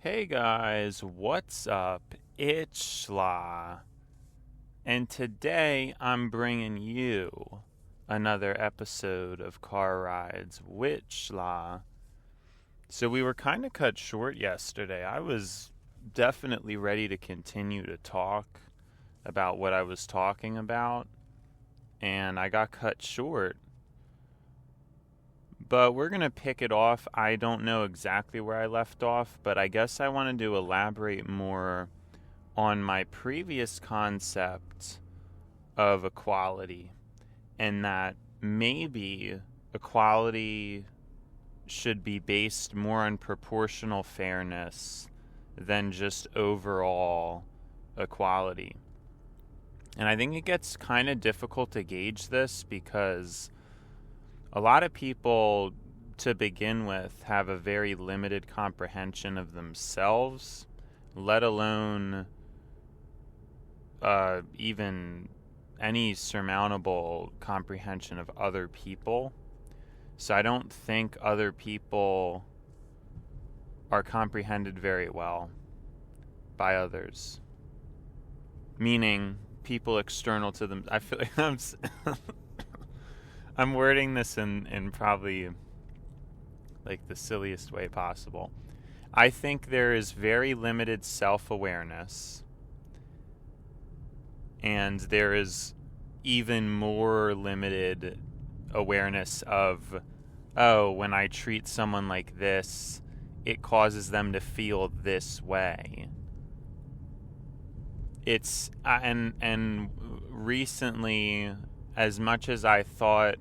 Hey guys, what's up? It's Schla, and today I'm bringing you another episode of Car Rides with Schla. So we were kind of cut short yesterday. I was definitely ready to continue to talk about what I was talking about, and I got cut short. But we're going to pick it off. I don't know exactly where I left off, but I guess I wanted to elaborate more on my previous concept of equality, and that maybe equality should be based more on proportional fairness than just overall equality. And I think it gets kind of difficult to gauge this because a lot of people, to begin with, have a very limited comprehension of themselves, let alone even any surmountable comprehension of other people. So I don't think other people are comprehended very well by others. Meaning people external to them. I feel like I'm wording this in probably like the silliest way possible. I think there is very limited self-awareness, and there is even more limited awareness of, oh, when I treat someone like this, it causes them to feel this way. It's and recently, as much as I thought,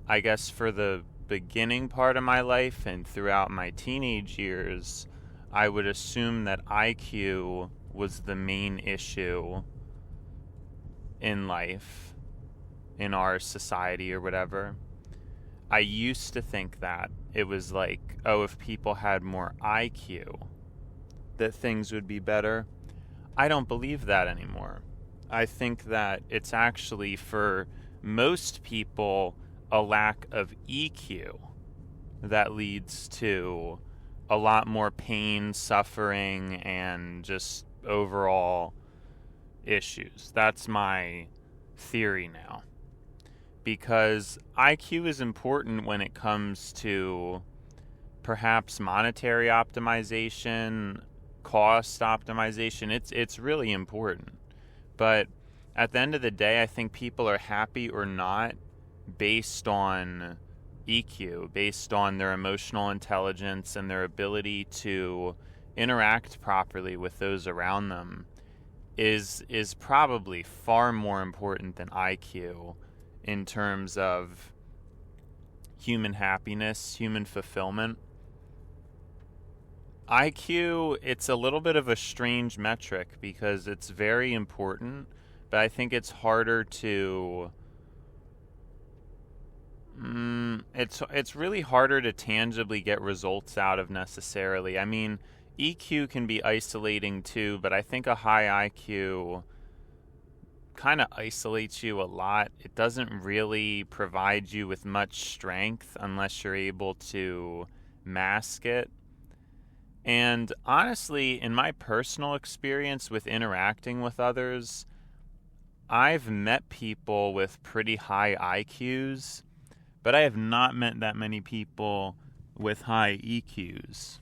I guess for the beginning part of my life and throughout my teenage years, I would assume that IQ was the main issue in life, in our society or whatever. I used to think that it was like, oh, if people had more IQ, that things would be better. I don't believe that anymore. I think that it's actually, for most people, a lack of EQ that leads to a lot more pain, suffering, and just overall issues. That's my theory now. Because IQ is important when it comes to perhaps monetary optimization, cost optimization. It's really important. But at the end of the day, I think people are happy or not based on EQ, based on their emotional intelligence and their ability to interact properly with those around them is probably far more important than IQ in terms of human happiness, human fulfillment. IQ, it's a little bit of a strange metric because it's very important, but I think it's harder to it's really harder to tangibly get results out of necessarily. I mean, EQ can be isolating too, but I think a high IQ kind of isolates you a lot. It doesn't really provide you with much strength unless you're able to mask it. And honestly, in my personal experience with interacting with others, I've met people with pretty high IQs, but I have not met that many people with high EQs.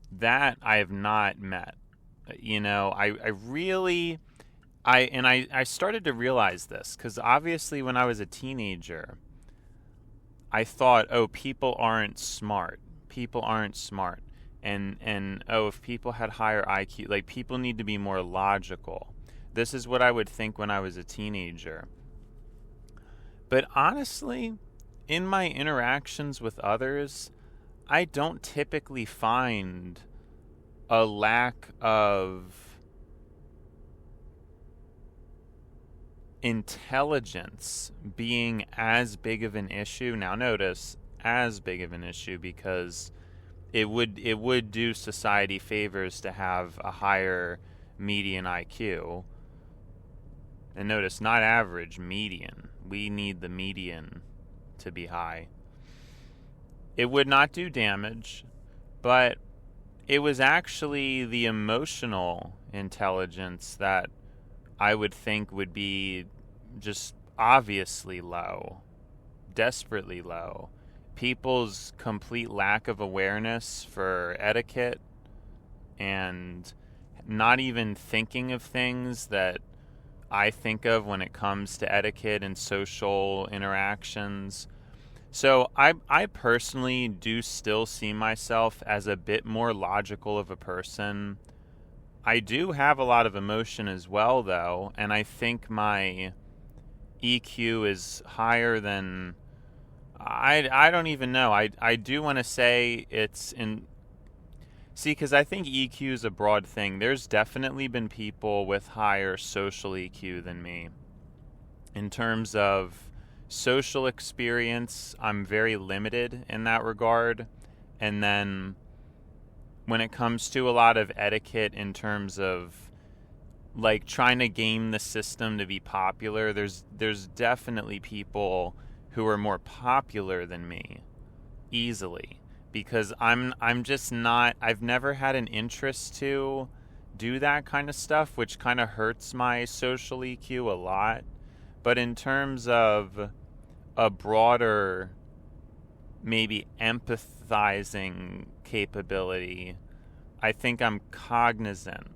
That I have not met. You know, I started to realize this because obviously when I was a teenager, I thought, oh, people aren't smart. People aren't smart. And oh, if people had higher IQ, like people need to be more logical. This is what I would think when I was a teenager. But honestly, in my interactions with others, I don't typically find a lack of intelligence being as big of an issue. Now notice, as big of an issue, because it would do society favors to have a higher median IQ. And notice, not average, median. We need the median to be high. It would not do damage, but it was actually the emotional intelligence that I would think would be just obviously low, desperately low. People's complete lack of awareness for etiquette and not even thinking of things that I think of when it comes to etiquette and social interactions. So I personally do still see myself as a bit more logical of a person. I do have a lot of emotion as well, though, and I think my EQ is higher than I don't even know. I do want to say it's in. See, because I think EQ is a broad thing. There's definitely been people with higher social EQ than me. In terms of social experience, I'm very limited in that regard. And then when it comes to a lot of etiquette in terms of like trying to game the system to be popular, there's definitely people who are more popular than me easily, because I'm just not, I've never had an interest to do that kind of stuff, which kind of hurts my social EQ a lot. But in terms of a broader, maybe empathizing capability, I think I'm cognizant.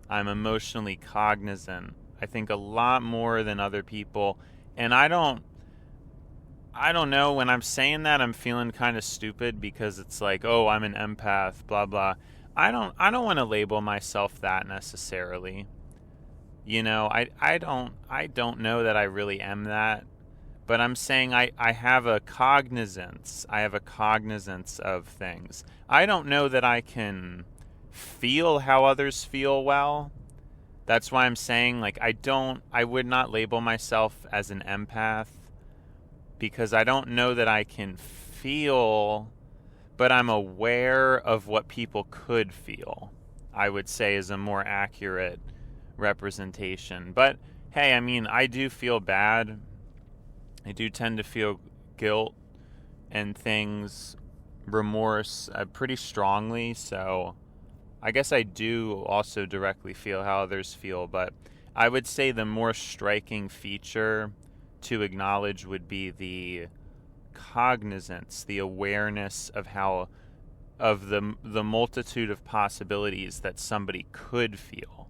I'm emotionally cognizant. I think a lot more than other people. And I don't know, when I'm saying that I'm feeling kind of stupid because it's like, "Oh, I'm an empath, blah blah." I don't want to label myself that necessarily. You know, I don't know that I really am that, but I'm saying I have a cognizance. I have a cognizance of things. I don't know that I can feel how others feel well. That's why I'm saying, like, I would not label myself as an empath, because I don't know that I can feel, but I'm aware of what people could feel, I would say, is a more accurate representation. But hey, I mean, I do feel bad. I do tend to feel guilt and things, remorse, pretty strongly. So I guess I do also directly feel how others feel. But I would say the more striking feature to acknowledge would be the cognizance, the awareness of how, of the multitude of possibilities that somebody could feel.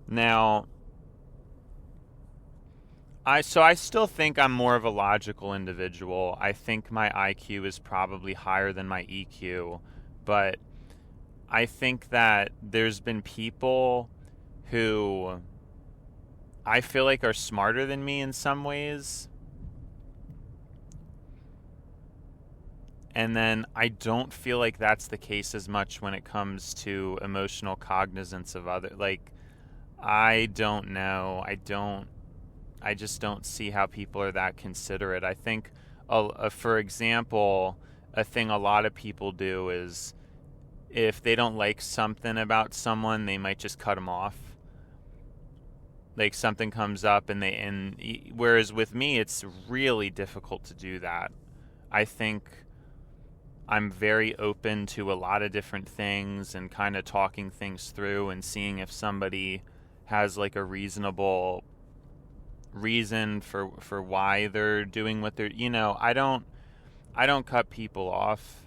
Now, I still think I'm more of a logical individual. I think my IQ is probably higher than my EQ, but I think that there's been people who I feel like are smarter than me in some ways. And then I don't feel like that's the case as much when it comes to emotional cognizance of other. Like, I don't know. I just don't see how people are that considerate. I think, for example, a thing a lot of people do is if they don't like something about someone, they might just cut them off. Like, something comes up whereas with me, it's really difficult to do that. I think I'm very open to a lot of different things and kind of talking things through and seeing if somebody has like a reasonable reason for why they're doing what they're, I don't cut people off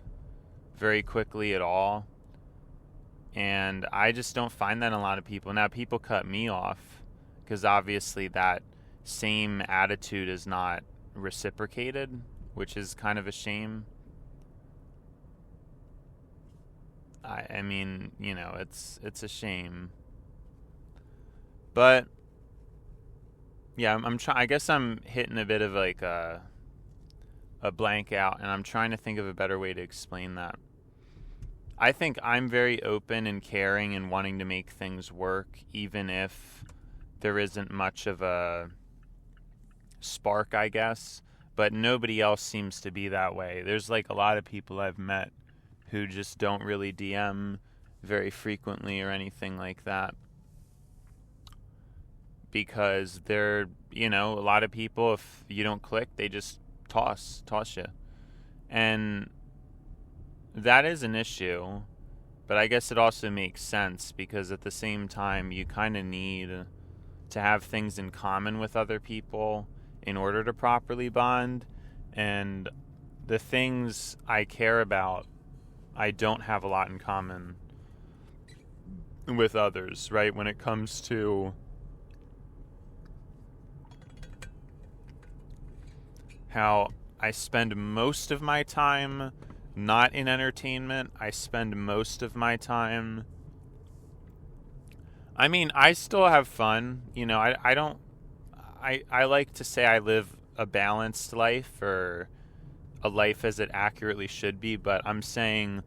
very quickly at all. And I just don't find that in a lot of people. Now, people cut me off because obviously that same attitude is not reciprocated, which is kind of a shame. I mean, it's a shame. But yeah, I'm trying. I guess I'm hitting a bit of like a blank out, and I'm trying to think of a better way to explain that. I think I'm very open and caring and wanting to make things work, even if there isn't much of a spark, I guess. But nobody else seems to be that way. There's like a lot of people I've met who just don't really DM very frequently or anything like that, because they're, a lot of people, if you don't click, they just toss you. And that is an issue, but I guess it also makes sense because at the same time, you kind of need to have things in common with other people in order to properly bond. And the things I care about, I don't have a lot in common with others, right? When it comes to how I spend most of my time not in entertainment, I spend most of my time. I mean, I still have fun. I don't. I like to say I live a balanced life, or a life as it accurately should be, but I'm saying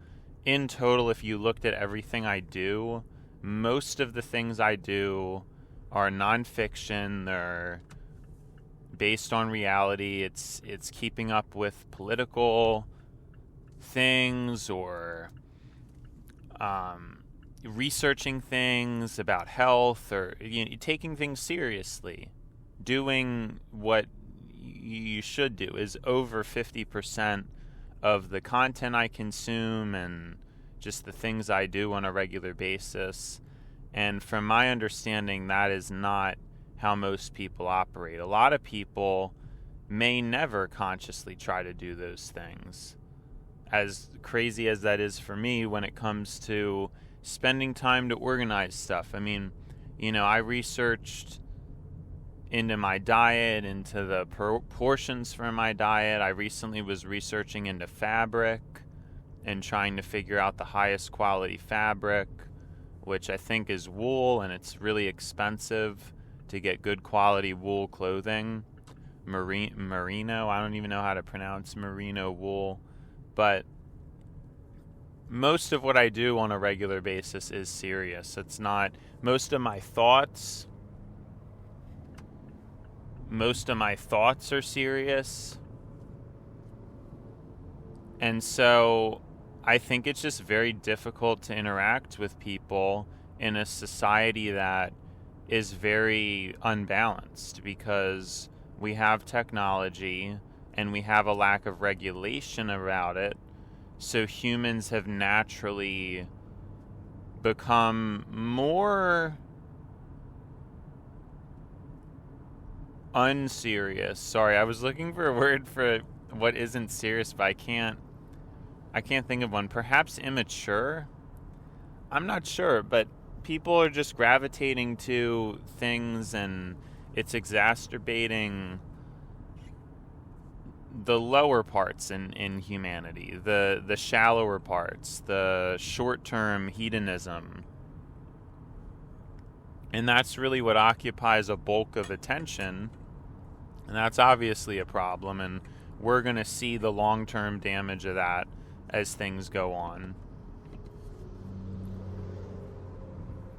in total, if you looked at everything I do, most of the things I do are nonfiction. They're based on reality. It's keeping up with political things, or researching things about health, or taking things seriously. Doing what you should do is over 50% of the content I consume and just the things I do on a regular basis. And from my understanding, that is not how most people operate. A lot of people may never consciously try to do those things. As crazy as that is for me when it comes to spending time to organize stuff. I mean, I researched into my diet, into the portions for my diet. I recently was researching into fabric and trying to figure out the highest quality fabric, which I think is wool, and it's really expensive to get good quality wool clothing. Merino, I don't even know how to pronounce merino wool, but most of what I do on a regular basis is serious. It's not most of my thoughts are serious. And so I think it's just very difficult to interact with people in a society that is very unbalanced, because we have technology and we have a lack of regulation about it. So humans have naturally become more unserious. Sorry, I was looking for a word for what isn't serious, but I can't think of one. Perhaps immature? I'm not sure, but people are just gravitating to things, and it's exacerbating the lower parts in humanity, the shallower parts, the short-term hedonism. And that's really what occupies a bulk of attention. And that's obviously a problem, and we're going to see the long-term damage of that as things go on.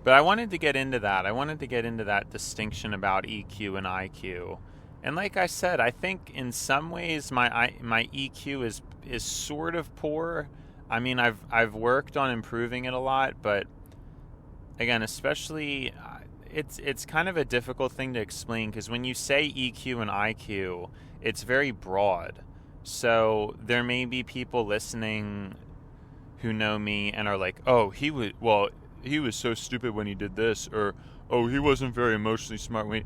But I wanted to get into that. I wanted to get into that distinction about EQ and IQ. And like I said, I think in some ways my EQ is sort of poor. I mean, I've worked on improving it a lot, but again, especially it's kind of a difficult thing to explain, because when you say EQ and IQ, it's very broad. So there may be people listening who know me and are like, "Oh, he was so stupid when he did this," or "Oh, he wasn't very emotionally smart when."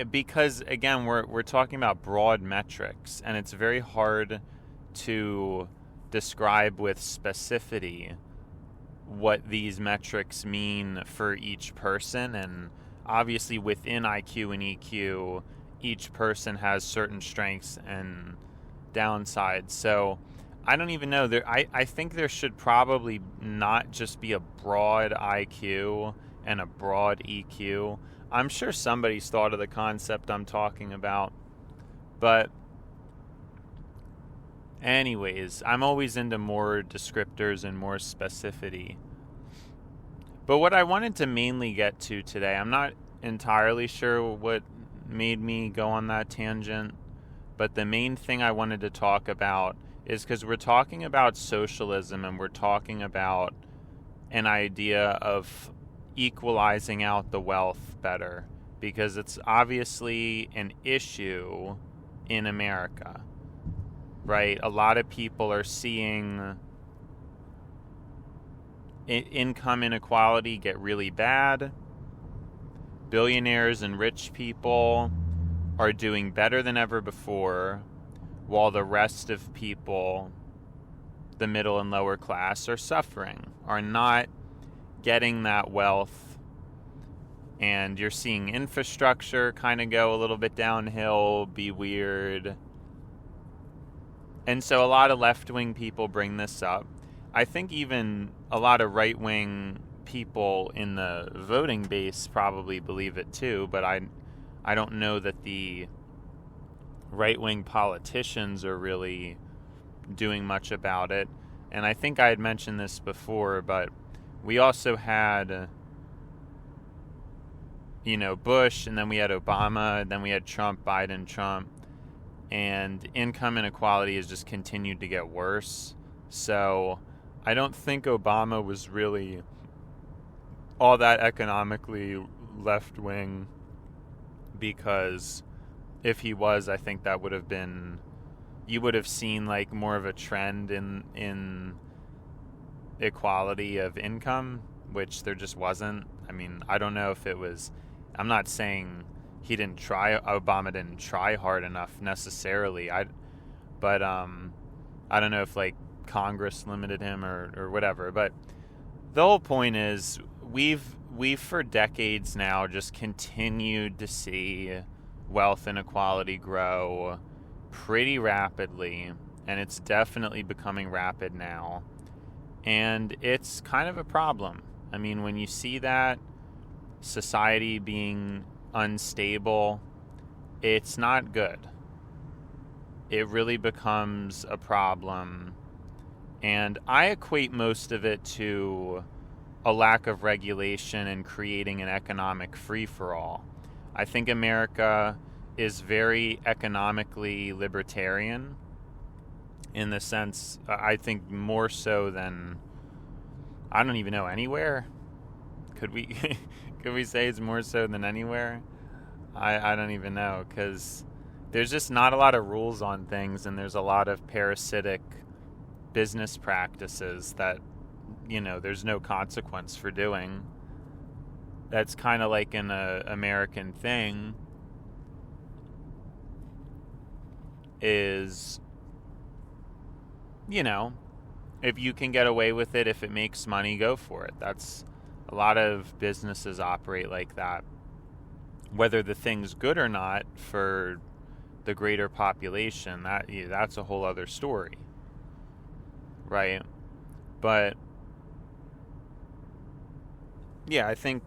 Because again, we're talking about broad metrics, and it's very hard to describe with specificity what these metrics mean for each person. And obviously within IQ and EQ, each person has certain strengths and downsides. So I don't even know. I think there should probably not just be a broad IQ and a broad EQ. I'm sure somebody's thought of the concept I'm talking about. But anyways, I'm always into more descriptors and more specificity. But what I wanted to mainly get to today, I'm not entirely sure what made me go on that tangent, but the main thing I wanted to talk about is because we're talking about socialism, and we're talking about an idea of equalizing out the wealth better, because it's obviously an issue in America. right? A lot of people are seeing income inequality get really bad. Billionaires and rich people are doing better than ever before, while the rest of people, the middle and lower class, are suffering, are not getting that wealth. And you're seeing infrastructure kind of go a little bit downhill, be weird. And so a lot of left-wing people bring this up. I think even a lot of right-wing people in the voting base probably believe it too, but I don't know that the right-wing politicians are really doing much about it. And I think I had mentioned this before, but we also had, Bush, and then we had Obama, and then we had Trump, Biden, Trump, and income inequality has just continued to get worse. So I don't think Obama was really all that economically left-wing, because if he was, I think that would have been, you would have seen like more of a trend in equality of income, which there just wasn't. I mean, I don't know if it was, I'm not saying Obama didn't try hard enough necessarily. But I don't know if like Congress limited him or whatever. But the whole point is we've for decades now just continued to see wealth inequality grow pretty rapidly, and it's definitely becoming rapid now. And it's kind of a problem. I mean, when you see that society being unstable, it's not good. It really becomes a problem. And I equate most of it to a lack of regulation and creating an economic free-for-all. I think America is very economically libertarian, in the sense, I think more so than, I don't even know, anywhere. Could we could we say it's more so than anywhere? I don't even know, because there's just not a lot of rules on things, and there's a lot of parasitic business practices that, there's no consequence for doing. That's kind of like an American thing, is, if you can get away with it, if it makes money, go for it. That's, a lot of businesses operate like that. Whether the thing's good or not for the greater population, that's a whole other story, right? But yeah, I think,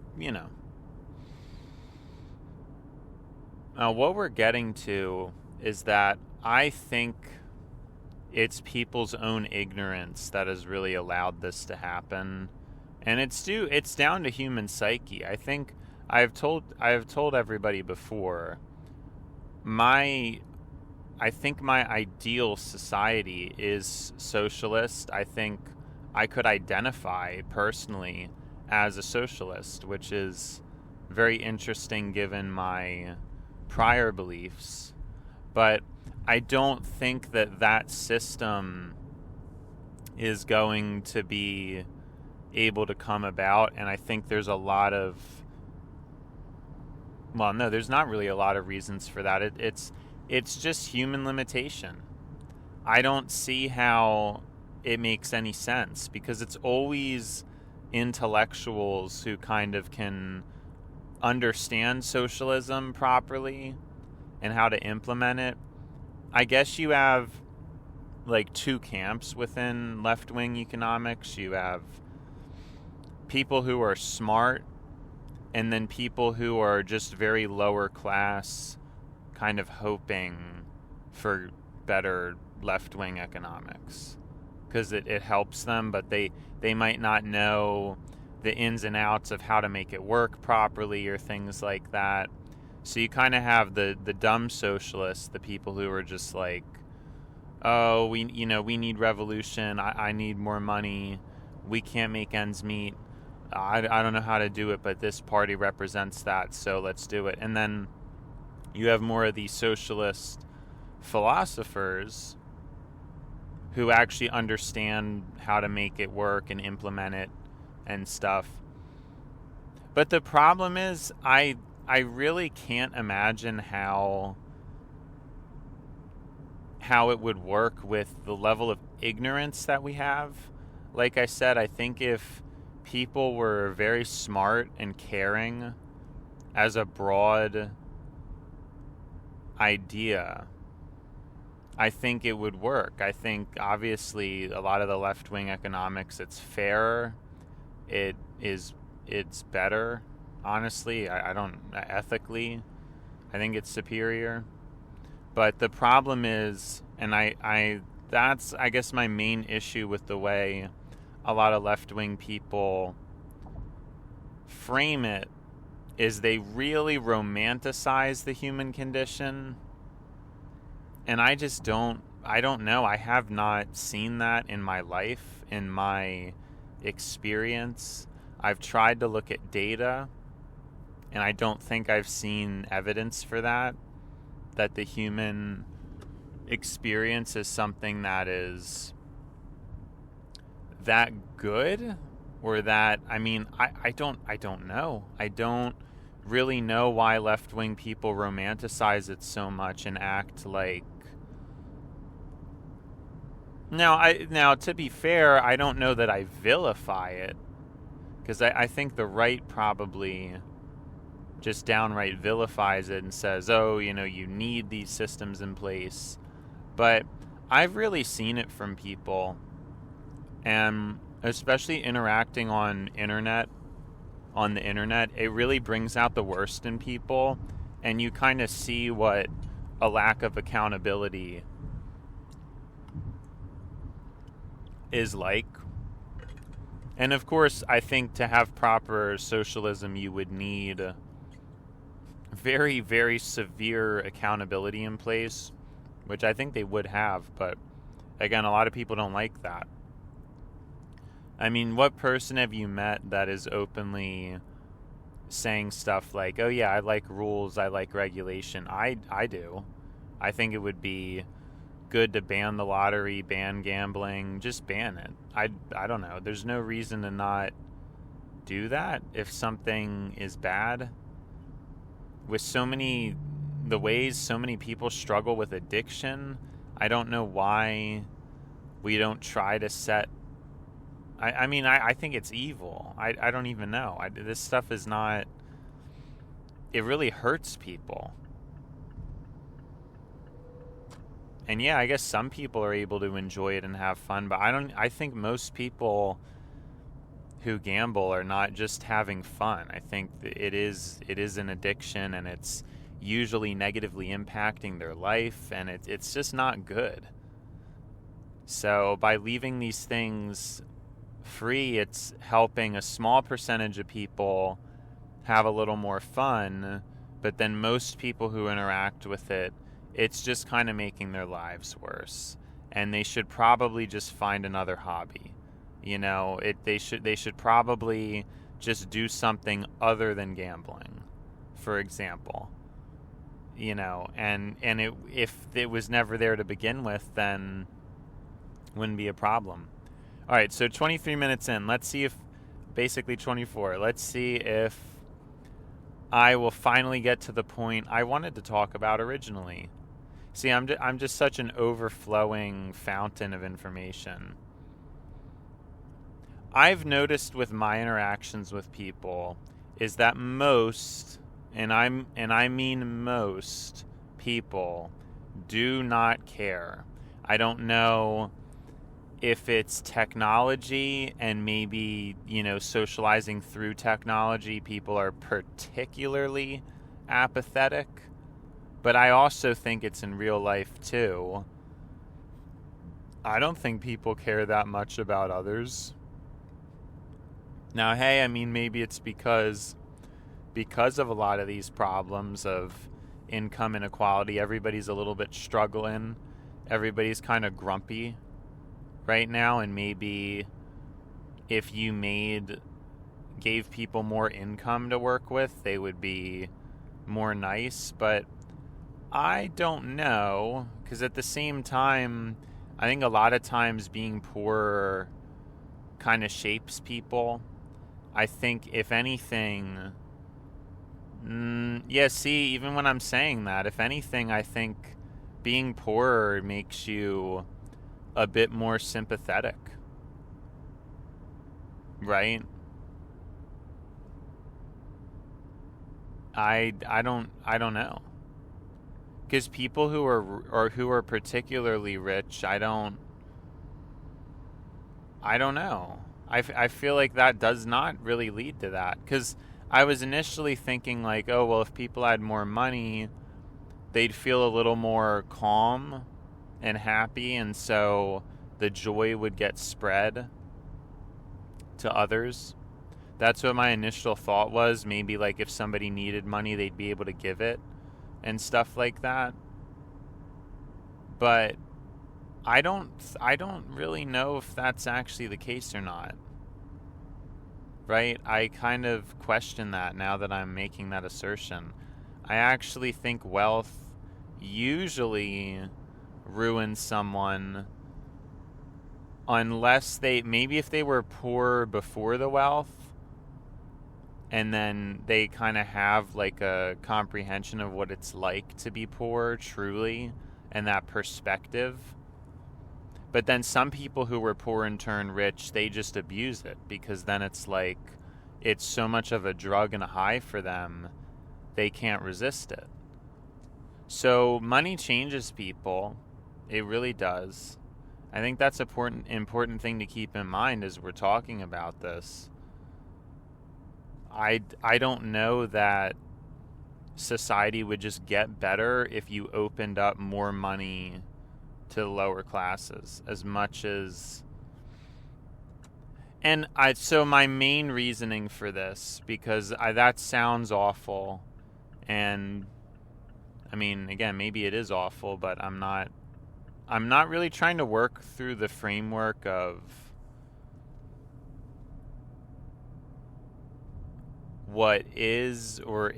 what we're getting to is that I think it's people's own ignorance that has really allowed this to happen. And it's down to human psyche. I think I've told everybody before, I think my ideal society is socialist. I think I could identify personally as a socialist, which is very interesting given my prior beliefs. But I don't think that system is going to be able to come about, and I think there's a lot of, well, no, there's not really a lot of reasons for that. It's just human limitation. I don't see how it makes any sense, because it's always intellectuals who kind of can understand socialism properly and how to implement it. I guess you have like two camps within left-wing economics. You have people who are smart, and then people who are just very lower class, kind of hoping for better left-wing economics because it helps them, but they might not know the ins and outs of how to make it work properly or things like that. So you kind of have the dumb socialists, the people who are just like, oh, we need revolution, I need more money, we can't make ends meet, I don't know how to do it, but this party represents that, so let's do it. And then you have more of these socialist philosophers who actually understand how to make it work and implement it and stuff. But the problem is, I really can't imagine how it would work with the level of ignorance that we have. Like I said, I think if people were very smart and caring as a broad idea, I think it would work. I think obviously a lot of the left-wing economics, it's fairer, it's better. Honestly, I don't, ethically, I think it's superior. But the problem is, and that's, I guess, my main issue with the way a lot of left-wing people frame it, is they really romanticize the human condition. And I don't know. I have not seen that in my life, in my experience. I've tried to look at data, and I don't think I've seen evidence for that the human experience is something that is that good, or that, I mean, I don't know. I don't really know why left-wing people romanticize it so much and act like... Now, to be fair, I don't know that I vilify it, because I think the right probably just downright vilifies it and says, oh, you need these systems in place. But I've really seen it from people, and especially interacting on the internet, it really brings out the worst in people, and you kind of see what a lack of accountability is like. And of course, I think to have proper socialism, you would need very, very severe accountability in place, which I think they would have, but again, a lot of people don't like that. I mean, what person have you met that is openly saying stuff like, oh yeah, I like rules, I like regulation? I do. I think it would be good to ban the lottery, ban gambling, just ban it. I don't know. There's no reason to not do that if something is bad. With the ways so many people struggle with addiction, I don't know why we don't try to set... I mean, I think it's evil. I don't even know. This stuff is not... It really hurts people. And yeah, I guess some people are able to enjoy it and have fun, but I think most people who gamble are not just having fun. I think it is an addiction, and it's usually negatively impacting their life, and it's just not good. So by leaving these things free, it's helping a small percentage of people have a little more fun, but then most people who interact with it, it's just kind of making their lives worse. And they should probably just find another hobby. They should probably just do something other than gambling, for example. And if it was never there to begin with, then it wouldn't be a problem. All right, so 23 minutes in. Let's see if, basically 24. Let's see if I will finally get to the point I wanted to talk about originally. See, I'm just such an overflowing fountain of information. I've noticed with my interactions with people is that most, and I mean most people, do not care. I don't know if it's technology and maybe, socializing through technology, people are particularly apathetic. But I also think it's in real life too. I don't think people care that much about others. Now, hey, I mean, maybe it's because of a lot of these problems of income inequality, everybody's a little bit struggling. Everybody's kind of grumpy right now, and maybe if you gave people more income to work with, they would be more nice. But I don't know, because at the same time, I think a lot of times being poor kind of shapes people. I think, if anything, yeah, see, even when I'm saying that, if anything, I think being poorer makes you a bit more sympathetic, right? I don't know. Because people who are, or who are particularly rich, I don't know. I feel like that does not really lead to that. Because I was initially thinking, like, oh, well, if people had more money, they'd feel a little more calm and happy, and so the joy would get spread to others. That's what my initial thought was. Maybe, like, if somebody needed money, they'd be able to give it and stuff like that. But I don't really know if that's actually the case or not. Right? I kind of question that now that I'm making that assertion. I actually think wealth usually ruins someone unless maybe if they were poor before the wealth, and then they kind of have like a comprehension of what it's like to be poor truly, and that perspective. But then some people who were poor and turn rich, they just abuse it, because then it's like it's so much of a drug and a high for them, they can't resist it. So money changes people. It really does. I think that's an important thing to keep in mind as we're talking about this. I don't know that society would just get better if you opened up more money to the lower classes as much as. And so my main reasoning for this, because that sounds awful, and I mean, again, maybe it is awful, but I'm not really trying to work through the framework of what is or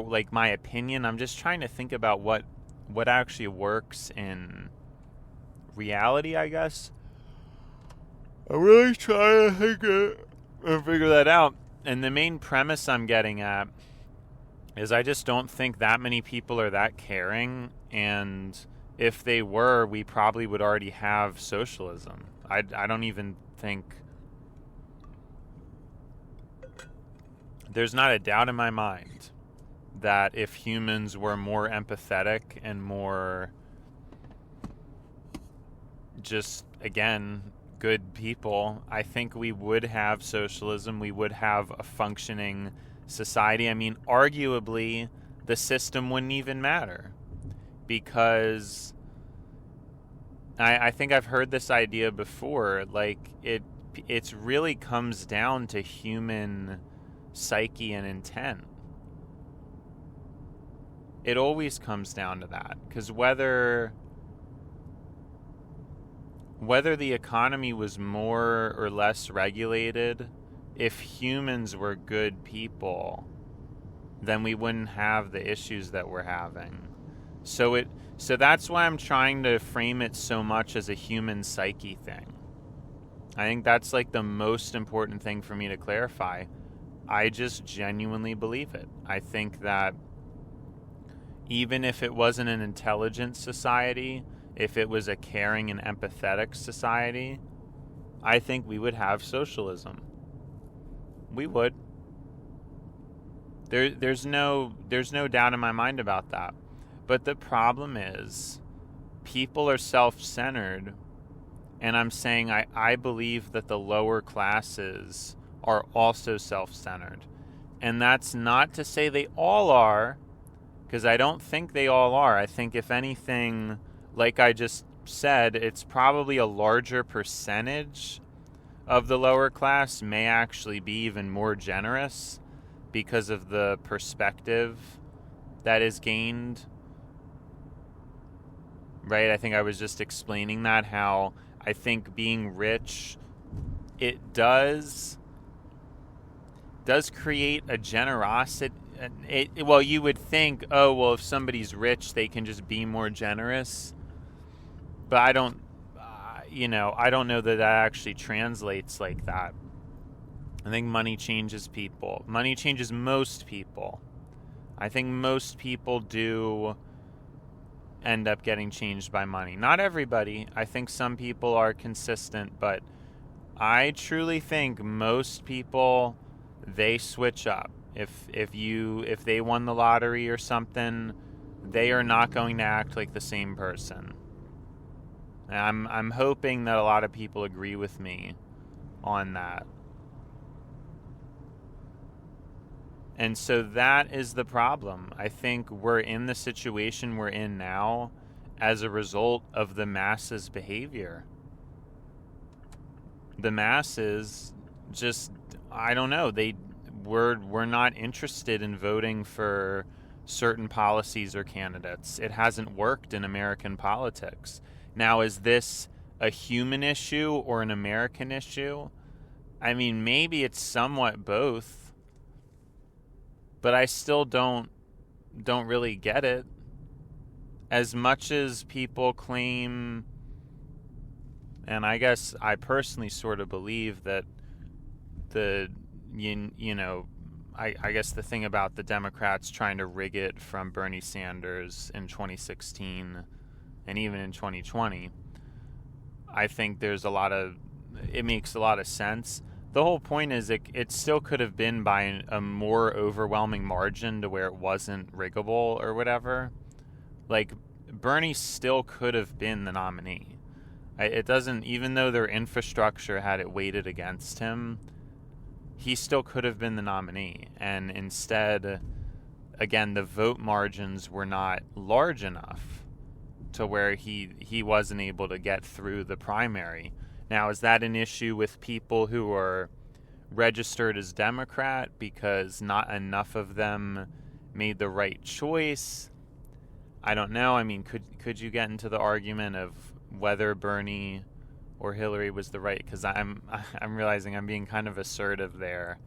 like my opinion. I'm just trying to think about what actually works in reality, I guess. I'm really trying to think and figure that out. And the main premise I'm getting at is I just don't think that many people are that caring, and if they were, we probably would already have socialism. I don't even think. There's not a doubt in my mind that if humans were more empathetic and more just, again, good people, I think we would have socialism. We would have a functioning society. I mean, arguably, the system wouldn't even matter, because I think I've heard this idea before. Like, it's really comes down to human psyche and intent. It always comes down to that, because whether the economy was more or less regulated, if humans were good people, then we wouldn't have the issues that we're having. So that's why I'm trying to frame it so much as a human psyche thing. I think that's like the most important thing for me to clarify. I just genuinely believe it. I think that even if it wasn't an intelligent society, if it was a caring and empathetic society, I think we would have socialism. We would. There's no doubt in my mind about that. But the problem is, people are self-centered, and I'm saying I believe that the lower classes are also self-centered. And that's not to say they all are, because I don't think they all are. I think, if anything, like I just said, it's probably a larger percentage of the lower class may actually be even more generous because of the perspective that is gained. Right? I think I was just explaining that, how I think being rich, it does create a generosity. Well, you would think, oh, well, if somebody's rich, they can just be more generous. But I don't know that actually translates like that. I think money changes people. Money changes most people. I think most people do end up getting changed by money. Not everybody. I think some people are consistent, but I truly think most people, they switch up. If they won the lottery or something, they are not going to act like the same person. And I'm hoping that a lot of people agree with me on that. And so that is the problem. I think we're in the situation we're in now as a result of the masses' behavior. The masses just, I don't know, we're not interested in voting for certain policies or candidates. It hasn't worked in American politics. Now, is this a human issue or an American issue? I mean, maybe it's somewhat both, but I still don't really get it. As much as people claim, and I guess I personally sort of believe that I guess the thing about the Democrats trying to rig it from Bernie Sanders in 2016 and even in 2020, I think it makes a lot of sense. The whole point is it still could have been by a more overwhelming margin to where it wasn't riggable or whatever. Like, Bernie still could have been the nominee. It doesn't, even though their infrastructure had it weighted against him, he still could have been the nominee. And instead, again, the vote margins were not large enough to where he wasn't able to get through the primary. Now, is that an issue with people who are registered as Democrat because not enough of them made the right choice? I don't know. I mean, could you get into the argument of whether Bernie or Hillary was the right? Because I'm realizing I'm being kind of assertive there.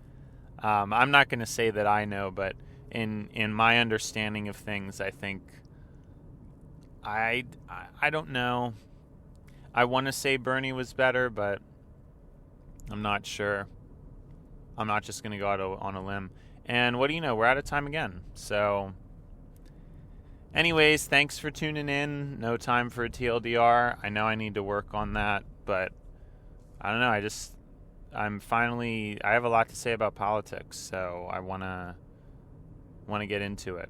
I'm not going to say that I know, but in my understanding of things, I think I don't know. I want to say Bernie was better, but I'm not sure. I'm not just going to go out on a limb. And what do you know? We're out of time again. So anyways, thanks for tuning in. No time for a TLDR. I know I need to work on that, but I don't know. I have a lot to say about politics, so I want to get into it.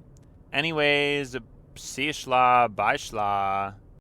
Anyways, see you schla, bye schla.